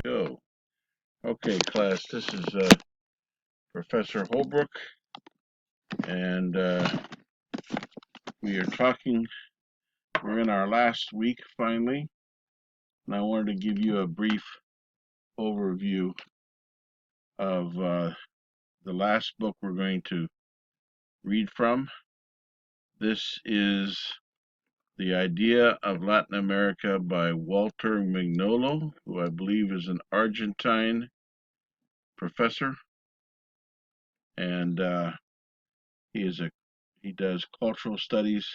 go. Okay, class, this is Professor Holbrook, and we're in our last week finally, and I wanted to give you a brief overview of the last book we're going to read from. This is The Idea of Latin America by Walter Mignolo, who I believe is an Argentine professor, and he does cultural studies.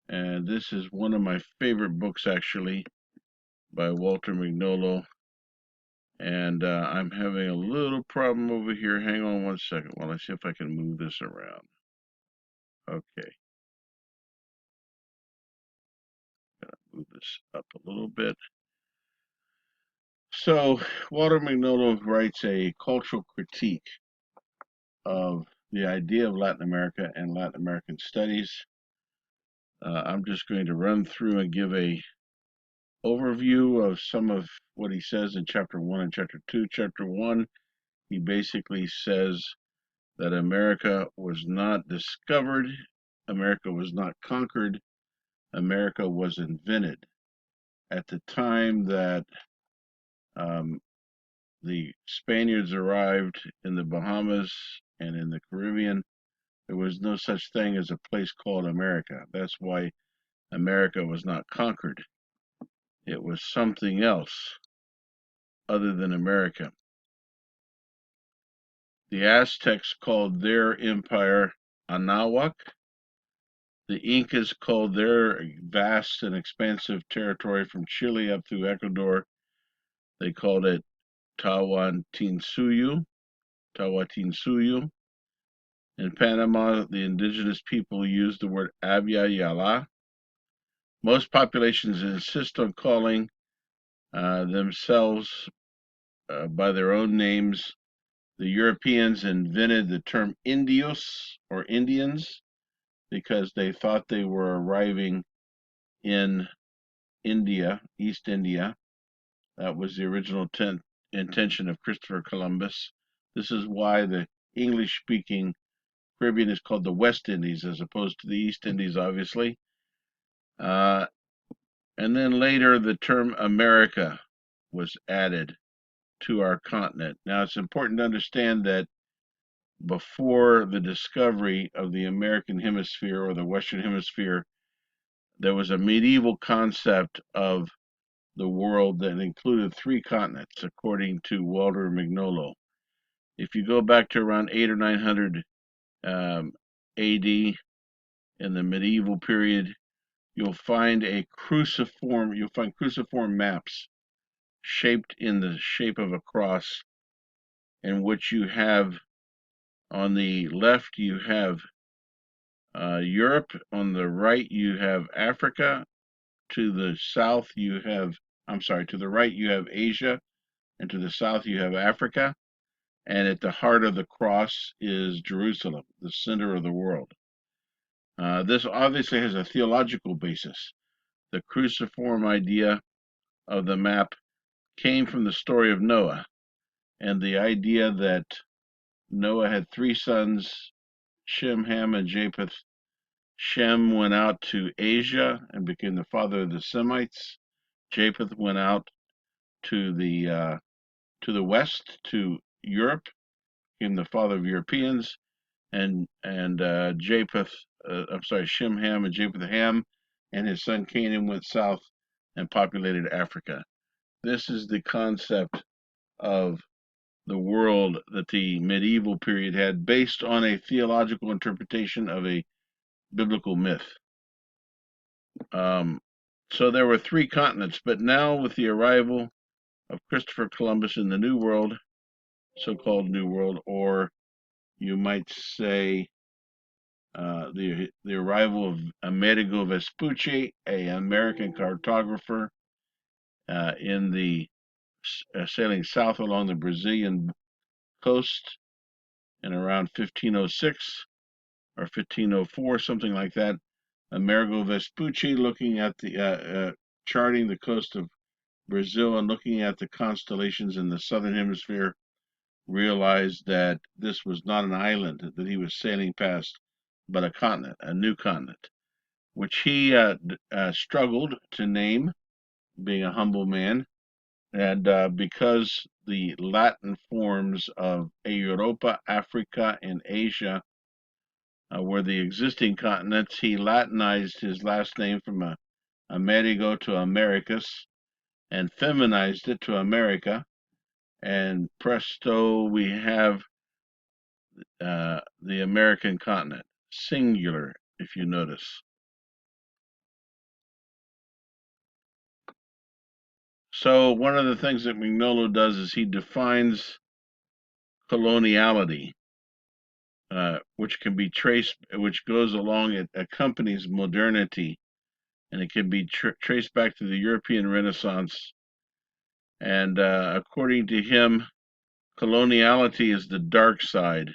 And this is one of my favorite books, actually, by Walter Mignolo. And I'm having a little problem over here. Hang on one second while I see if I can move this around. Okay, gotta move this up a little bit. So, Walter Mignolo writes a cultural critique of the idea of Latin America and Latin American studies. I'm just going to run through and give a overview of some of what he says in chapter 1 and chapter 2. Chapter 1, he basically says that America was not discovered, America was not conquered, America was invented. At the time that the Spaniards arrived in the Bahamas and in the Caribbean, there was no such thing as a place called America. That's why America was not conquered. It was something else other than America. The Aztecs called their empire Anahuac. The Incas called their vast and expansive territory from Chile up through Ecuador, they called it Tahuantinsuyo. In Panama, the indigenous people used the word Abya Yala. Most populations insist on calling themselves by their own names. The Europeans invented the term Indios or Indians because they thought they were arriving in India, East India. That was the original intention of Christopher Columbus. This is why the English-speaking Caribbean is called the West Indies as opposed to the East Indies, obviously. And then later, the term America was added to our continent. Now, it's important to understand that before the discovery of the American hemisphere or the Western Hemisphere, there was a medieval concept of the world that included 3 continents, according to Walter Mignolo. If you go back to around 800 or 900 AD, in the medieval period, you'll find cruciform maps shaped in the shape of a cross, in which you have, on the left, you have Europe, on the right, you have Africa, to the south, to the right, you have Asia, and to the south, you have Africa, and at the heart of the cross is Jerusalem, the center of the world. This obviously has a theological basis. The cruciform idea of the map came from the story of Noah, and the idea that Noah had 3 sons, Shem, Ham, and Japheth. Shem went out to Asia and became the father of the Semites. Japheth went out to the west, to Europe, became the father of Europeans, and Shem, Ham, and Japheth. Ham and his son Canaan went south and populated Africa. This is the concept of the world that the medieval period had, based on a theological interpretation of a biblical myth. So there were 3 continents, but now with the arrival of Christopher Columbus in the New World, so-called New World, or you might say the arrival of Amerigo Vespucci, an American cartographer, in the sailing south along the Brazilian coast in around 1506 or 1504, something like that. Amerigo Vespucci, looking at the charting the coast of Brazil, and looking at the constellations in the southern hemisphere, realized that this was not an island that he was sailing past, but a continent, a new continent, which he struggled to name, being a humble man. And because the Latin forms of Europa, Africa, and Asia were the existing continents, he Latinized his last name from Amerigo to Americus and feminized it to America. And presto, we have the American continent, singular, if you notice. So one of the things that Mignolo does is he defines coloniality, which can be traced, which goes along, it accompanies modernity, and it can be traced back to the European Renaissance. And according to him, coloniality is the dark side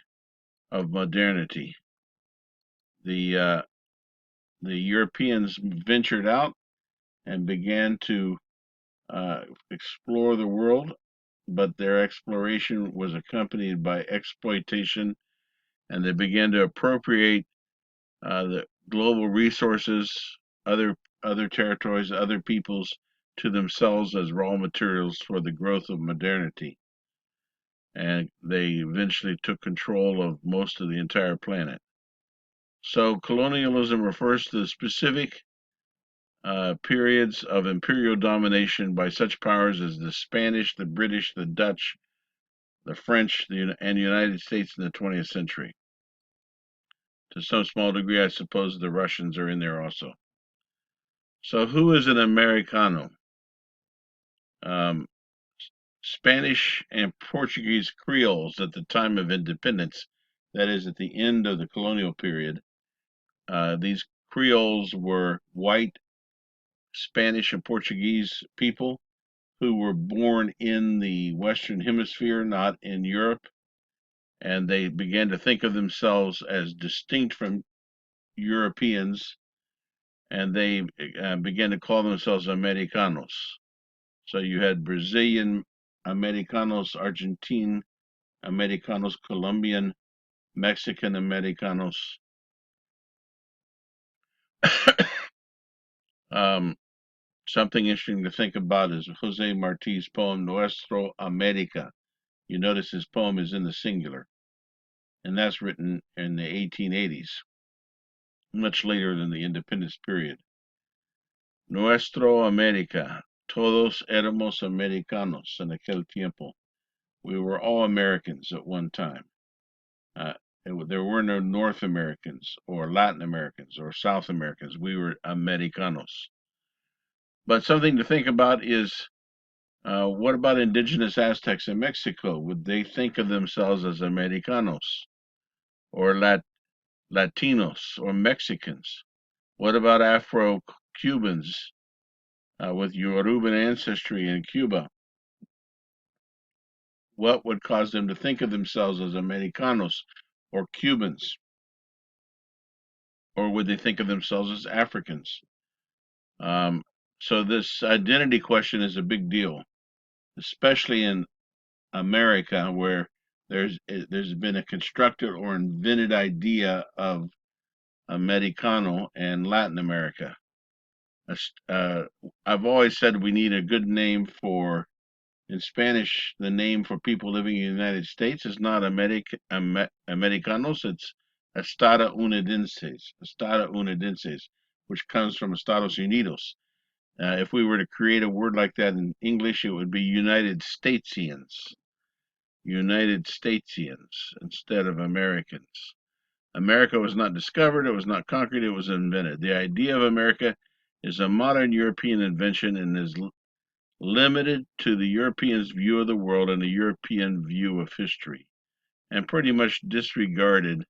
of modernity. The the Europeans ventured out and began to explore the world, but their exploration was accompanied by exploitation, and they began to appropriate the global resources, other other territories, other peoples, to themselves as raw materials for the growth of modernity. And they eventually took control of most of the entire planet. So colonialism refers to the specific periods of imperial domination by such powers as the Spanish, the British, the Dutch, the French, and the United States in the 20th century. To some small degree, I suppose the Russians are in there also. So, who is an Americano? Um, Spanish and Portuguese Creoles at the time of independence, that is, at the end of the colonial period, these Creoles were white Spanish and Portuguese people who were born in the Western Hemisphere, not in Europe, and they began to think of themselves as distinct from Europeans, and they began to call themselves Americanos. So you had Brazilian Americanos, Argentine Americanos, Colombian, Mexican Americanos. um, Something interesting to think about is Jose Marti's poem Nuestro America. You notice his poem is in the singular, and that's written in the 1880s, much later than the independence period. Nuestro America. Todos éramos americanos en aquel tiempo. We were all Americans at one time. Uh, there were no North Americans or Latin Americans or South Americans. We were Americanos. But something to think about is what about indigenous Aztecs in Mexico? Would they think of themselves as Americanos or Latinos or Mexicans? What about Afro Cubans with Yoruban ancestry in Cuba? What would cause them to think of themselves as Americanos or Cubans? Or would they think of themselves as Africans? Um, so this identity question is a big deal, especially in America, where there's been a constructed or invented idea of Americano and Latin America. Uh, I've always said we need a good name for, in Spanish, the name for people living in the United States is not Americanos, it's Estadounidenses, which comes from Estados Unidos. If we were to create a word like that in English, it would be United Statesians, United Statesians instead of Americans. America was not discovered, it was not conquered, it was invented. The idea of America is a modern European invention and is limited to the Europeans' view of the world and the European view of history, and pretty much the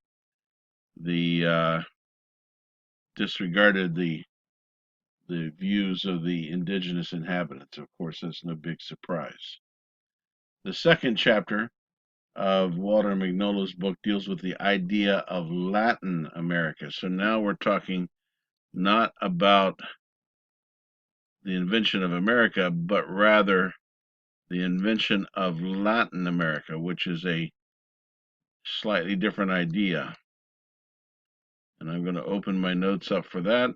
disregarded the views of the indigenous inhabitants. Of course, that's no big surprise. The second chapter of Walter Mignolo's book deals with the idea of Latin America. So now we're talking not about the invention of America, but rather the invention of Latin America, which is a slightly different idea. And I'm going to open my notes up for that.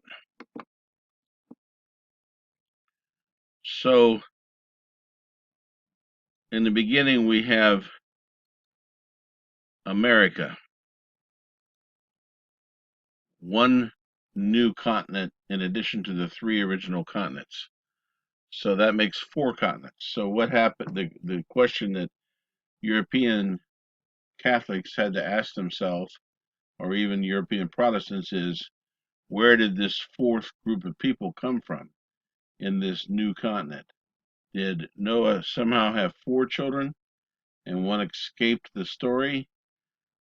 So, in the beginning, we have America, one new continent in addition to the three original continents. So that makes four continents. So what happened? The question that European Catholics had to ask themselves, or even European Protestants, is where did this fourth group of people come from in this new continent? Did Noah somehow have four children and one escaped the story?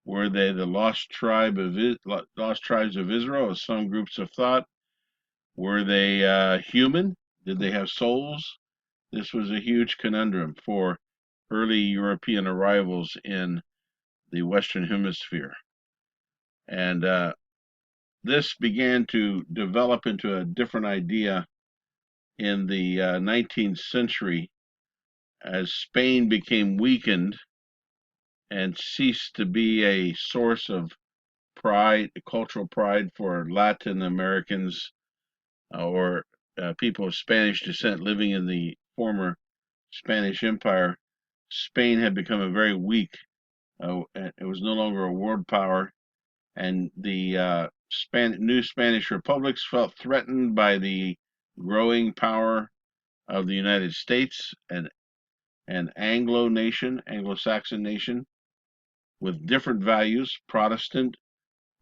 Were they the lost lost tribes of Israel, as some groups have thought? Were they human? Did they have souls? This was a huge conundrum for early European arrivals in the Western Hemisphere. And this began to develop into a different idea in the 19th century as Spain became weakened and ceased to be a source of pride, cultural pride for Latin Americans or people of Spanish descent living in the former Spanish Empire. Spain had become a very weak, it was no longer a world power, and the new Spanish republics felt threatened by the growing power of the United States and an Anglo Saxon nation with different values, Protestant,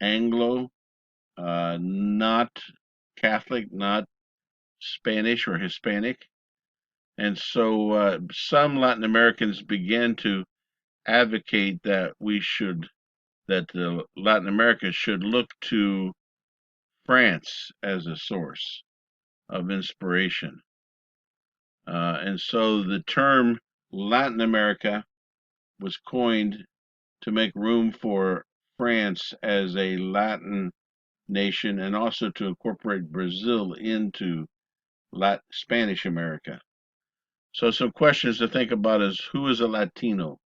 Anglo, not Catholic, not Spanish or Hispanic. And so some Latin Americans began to advocate that Latin America should look to France as a source of inspiration. And so the term Latin America was coined to make room for France as a Latin nation and also to incorporate Brazil into Spanish America. So some questions to think about is who is a Latino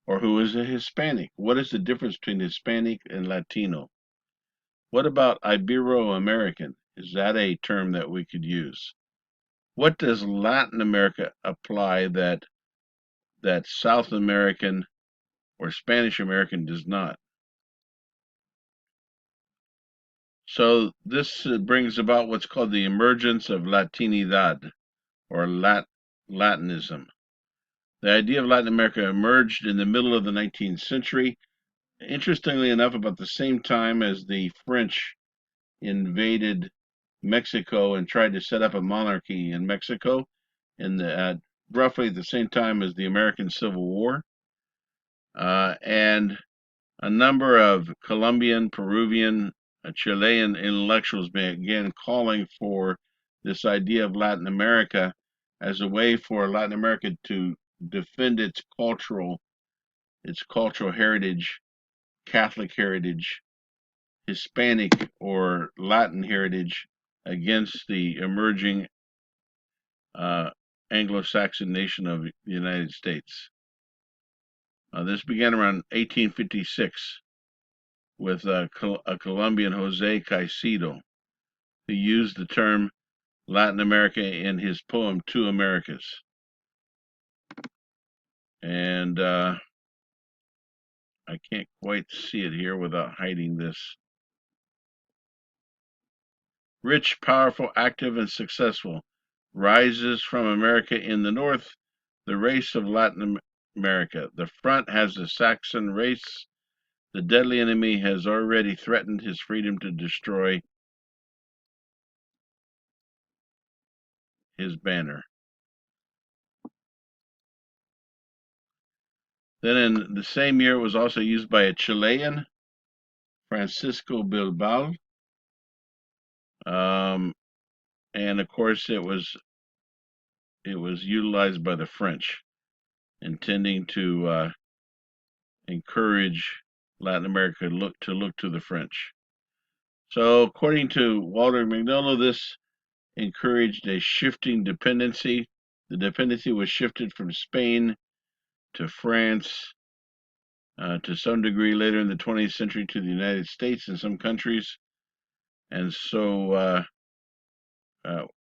or who is a Hispanic? What is the difference between Hispanic and Latino? What about Ibero-American? Is that a term that we could use? What does Latin America apply that South American or Spanish American does not? So this brings about what's called the emergence of Latinidad or Latinism. The idea of Latin America emerged in the middle of the 19th century, interestingly enough, about the same time as the French invaded Mexico and tried to set up a monarchy in Mexico, in roughly at the same time as the American Civil War. And a number of Colombian, Peruvian, Chilean intellectuals began calling for this idea of Latin America as a way for Latin America to defend its cultural heritage, Catholic heritage, Hispanic or Latin heritage against the emerging Anglo-Saxon nation of the United States. This began around 1856 with a Colombian, Jose Caicedo, who used the term Latin America in his poem Two Americas. And I can't quite see it here without hiding this. Rich, powerful, active, and successful, rises from America in the north, the race of Latin America. The front has the Saxon race. The deadly enemy has already threatened his freedom to destroy his banner. Then in the same year, it was also used by a Chilean, Francisco Bilbao. And of course, it was utilized by the French, intending to encourage Latin America to look to the French. So, according to Walter Mignolo, this encouraged a shifting dependency. The dependency was shifted from Spain to France, to some degree later in the 20th century to the United States in some countries. And so uh,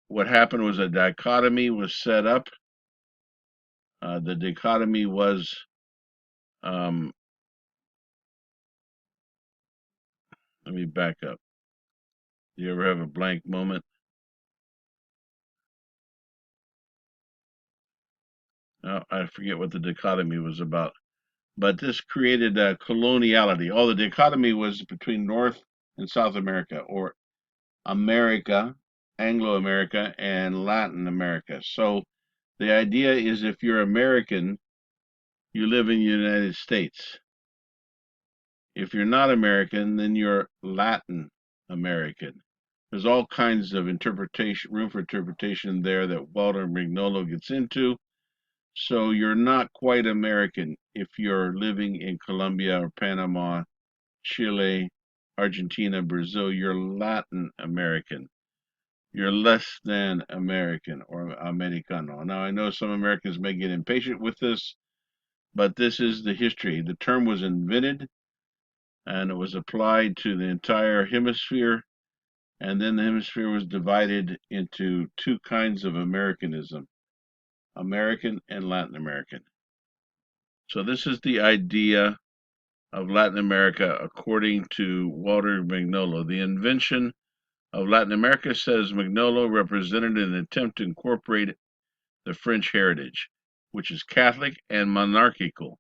what happened was a dichotomy was set up. The dichotomy was, um, let me back up. Do you ever have a blank moment? Oh, I forget what the dichotomy was about. But this created coloniality. All the dichotomy was between North and South America, or America, Anglo America, and Latin America. So the idea is if you're American, you live in the United States. If you're not American, then you're Latin American. There's all kinds of interpretation, room for interpretation there that Walter Mignolo gets into. So you're not quite American if you're living in Colombia or Panama, Chile, Argentina, Brazil. You're Latin American. You're less than American or Americano. Now, I know some Americans may get impatient with this, but this is the history. The term was invented and it was applied to the entire hemisphere. And then the hemisphere was divided into two kinds of Americanism, American and Latin American. So this is the idea of Latin America according to Walter Mignolo. The invention of Latin America, says Mignolo, represented an attempt to incorporate the French heritage, which is Catholic and monarchical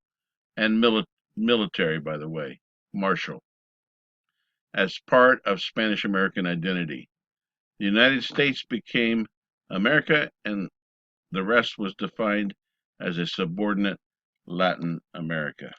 and military, by the way, martial, as part of Spanish American identity. The United States became America, and the rest was defined as a subordinate Latin America.